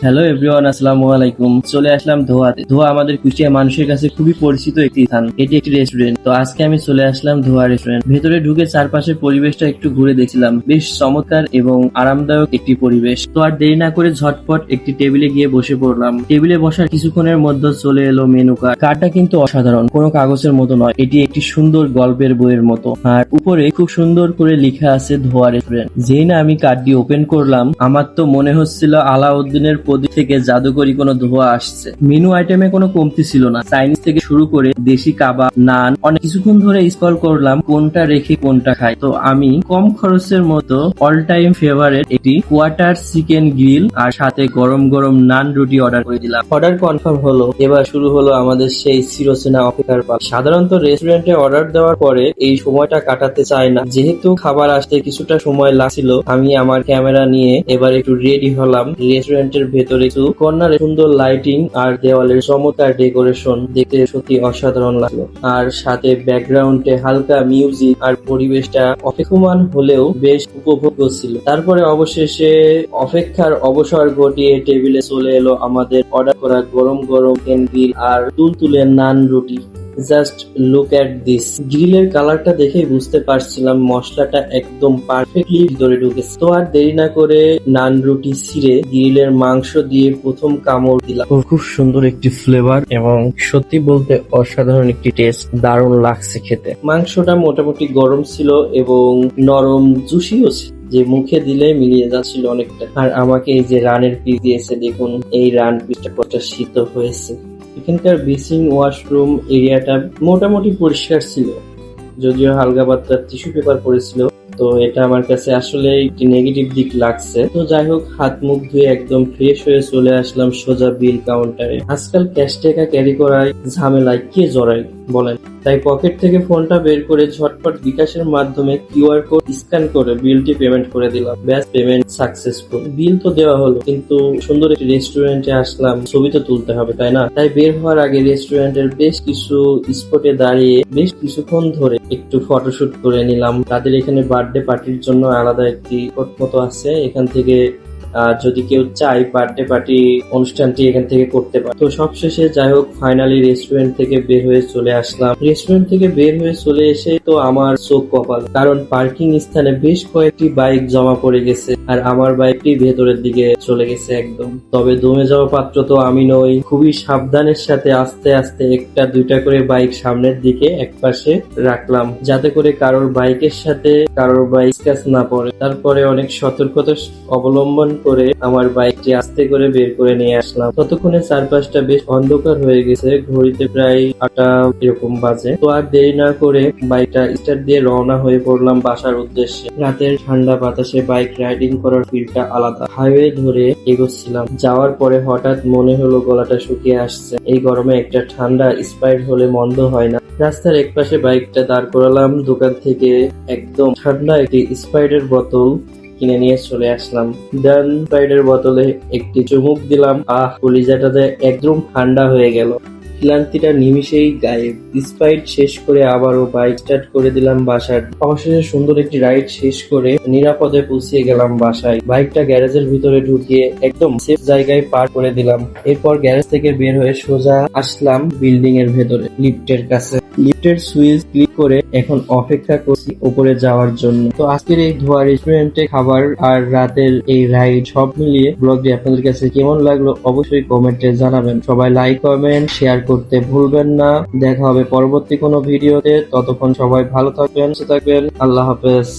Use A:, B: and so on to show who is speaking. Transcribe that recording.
A: Hello everyone, আসসালামু আলাইকুম। চলে আসলাম ধোয়াতে। ধোয়া আমাদের কুষ্টিয়া মানুষের কাছে খুবই পরিচিত একটি স্থান। এটি একটি রেস্টুরেন্ট। তো আজকে আমি চলে আসলাম ধোয়া রেস্টুরেন্ট। ভেতরে ঢুকে চারপাশের পরিবেশটা একটু ঘুরে দেখছিলাম। বেশ চমৎকার এবং আরামদায়ক একটি পরিবেশ। তো আর দেরি না করে ঝটপট একটি টেবিলে গিয়ে বসে পড়লাম। টেবিলে বসার কিছুক্ষণের মধ্যে চলে এলো মেনু কার্ড। কার্ডটা কিন্তু অসাধারণ, কোনো কাগজের মতো নয়। এটি একটি সুন্দর গল্পের বইয়ের মতো। আর উপরে খুব সুন্দর করে লেখা আছে ধোয়া রেস্টুরেন্ট। যেই না আমি কার্ডটি ওপেন করলাম, আমার তো মনে হচ্ছিল আলাউদ্দিনের প্রদীপ থেকে জাদুকরি কোনো ধোঁয়া আসছে। মেনু আইটেমে কোনো কমতি ছিল না। চাইনিজ থেকে শুরু করে দেশি কাবাব, নান, অনেক কিছুক্ষণ ধরে স্ক্রল করলাম কোনটা রেখে কোনটা খাই। তো আমি কম খরচের মতো অল টাইম ফেভারিট একটি কোয়ার্টার চিকেন গ্রিল আর সাথে গরম গরম নান রুটি অর্ডার করে দিলাম। অর্ডার কনফার্ম হলো। এবার শুরু হলো আমাদের সেই চিরচেনা অপেক্ষার পালা। সাধারণত রেস্টুরেন্টে অর্ডার দেওয়ার পরে এই সময়টা কাটাতে চাই না। যেহেতু খাবার আসতে কিছুটা সময় লাগছিল, আমি আমার ক্যামেরা নিয়ে এবার একটু রেডি হলাম। রেস্টুরেন্টের ভেতরে একটু কর্নারে সুন্দর লাইটিং আর দেওয়ালের চমৎকার ডেকোরেশন দেখতে সত্যি অসাধারণ লাগলো। আর সাথে ব্যাকগ্রাউন্ডে হালকা মিউজিক আর পরিবেশটা অপেক্ষমান হলেও বেশ উপভোগ্য ছিল। তারপরে অবশেষে অপেক্ষার অবসর ঘটিয়ে টেবিলে চলে এলো আমাদের অর্ডার করা গরম গরম চিকেন গ্রিল আর তুলতুলে নান রুটি। Just look at this. গ্রিলের কালারটা দেখেই বুঝতে পারছিলাম মশলাটা একদম পারফেক্টলি ভিতরে ঢুকেছে। তো আর দেরি না করে নান রুটি ছিঁড়ে গ্রিলের মাংস দিয়ে প্রথম কামড় দিলাম। খুব সুন্দর একটি ফ্লেভার এবং সত্যি বলতে অসাধারণ একটি টেস্ট। দারুণ লাগছে খেতে। মাংসটা মোটামুটি গরম ছিল এবং নরম জুসিও ছিল, যে মুখে দিলে মিলিয়ে যাচ্ছিল অনেকটা। আর আমাকে এই যে রানের পিস দিয়েছে, দেখুন এই রান পিসটা কতটা সিদ্ধ হয়েছে। এখানকার বেসিন ওয়াশরুম এরিয়াটা মোটামুটি পরিষ্কার ছিল, যদিও হালকা পাতলা টিস্যু পেপার পড়েছিল। তো এটা আমার কাছে আসলে একটি নেগেটিভ দিক লাগছে। তো যাই হোক, হাত মুখ ধুয়ে একদম ফ্রেশ হয়ে চলে আসলাম সোজা বিল কাউন্টারে। আজকাল ক্যাশ টাকা ক্যারি করায় ঝামেলায় কে জড়ায় বলেন? তাই পকেট থেকে ফোনটা বের করে ঝটপট বিকাশের মাধ্যমে কিউআর কোড স্ক্যান করে বিলটি পেমেন্ট করে দিলাম। ব্যাস, পেমেন্ট সাকসেসফুল। বিল তো দেওয়া হলো, কিন্তু সুন্দর একটি রেস্টুরেন্টে আসলাম, ছবি তো তুলতে হবে, তাই না? তাই বের হওয়ার আগে রেস্টুরেন্টের বেশ কিছু স্পটে দাঁড়িয়ে বেশ কিছুক্ষণ ধরে একটু ফটোশুট করে নিলাম। তাদের এখানে বার্থডে পার্টির জন্য আলাদা একটি স্পট মতো আছে। এখান থেকে যদি কেউ চায় বার্থডে পার্টি অনুষ্ঠানটি এখান থেকে করতে পারে। তো সবশেষে যাই হোক, ফাইনালি রেস্টুরেন্ট থেকে বের হয়ে চলে আসলাম। রেস্টুরেন্ট থেকে বের হয়ে চলে এসে তো আমার চোখ কপাল, কারণ পার্কিং স্থানে বেশ কয়েকটি বাইক জমা পড়ে গেছে আর আমার বাইকটি ভেতরের দিকে চলে গেছে একদম। তবে দমে যাওয়া পাত্র তো আমি নই। খুবই সাবধানের সাথে আস্তে আস্তে একটা দুইটা করে বাইক সামনের দিকে একপাশে রাখলাম, যাতে করে কারোর বাইকের সাথে কারোর বাইক স্ক্র্যাচ না পড়ে। তারপরে অনেক সতর্কতা অবলম্বন করে আমার বাইকটি আস্তে করে বের করে নিয়ে আসলাম। ততক্ষণে চারপাশটা বেশ অন্ধকার হয়ে গেছে, ঘড়িতে প্রায় 8টা এরকম বাজে। তো আর দেরি না করে বাইকটা স্টার্ট দিয়ে রওনা হয়ে পড়লাম বাসার উদ্দেশ্যে। রাতের ঠান্ডা বাতাসে বাইক রাইডিং করার ফিলটা আলাদা। হাইওয়ে ধরে এগোচ্ছিলাম। যাওয়ার পরে হঠাৎ মনে হলো গলাটা শুকিয়ে আসছে। এই গরমে একটা ঠান্ডা স্প্রাইট হলে মন্দ হয় না। রাস্তার একপাশে বাইকটা দাঁড় করালাম। দোকান থেকে একদম ঠান্ডা একটি স্প্রাইটের বোতল কিনে নিয়ে চলে আসলাম। দেন স্প্রাইটের বোতলে একটি চুমুক দিলাম। কলিজাটাতে একদম ঠান্ডা হয়ে গেল। ক্লান্তিটা নিমিষেই গায়েব। স্প্রাইট শেষ করে আবারও বাইক স্টার্ট করে দিলাম বাসার। অবশেষে সুন্দর একটি রাইড শেষ করে নিরাপদে পৌঁছে গেলাম বাসায়। বাইকটা গ্যারেজের ভিতরে ঢুকিয়ে একদম সেফ জায়গায় পার্ক করে দিলাম। এরপর গ্যারেজ থেকে বের হয়ে সোজা আসলাম বিল্ডিং এর ভেতরে, লিফটের কাছে। লিফটের সুইচ ক্লিক করে এখন অপেক্ষা করছি উপরে যাওয়ার জন্য। তো আজকের এই ধোয়া রেস্টুরেন্টে খাবার আর রাতের এই রাইড সব মিলিয়ে ব্লগটি আপনাদের কাছে কেমন লাগলো অবশ্যই কমেন্টে জানাবেন। সবাই লাইক, কমেন্ট, শেয়ার করতে ভুলবেন না। দেখা হবে পরবর্তী কোনো ভিডিওতে। ততক্ষণ সবাই ভালো থাকবেন, সুস্থ থাকবেন। আল্লাহ হাফেজ।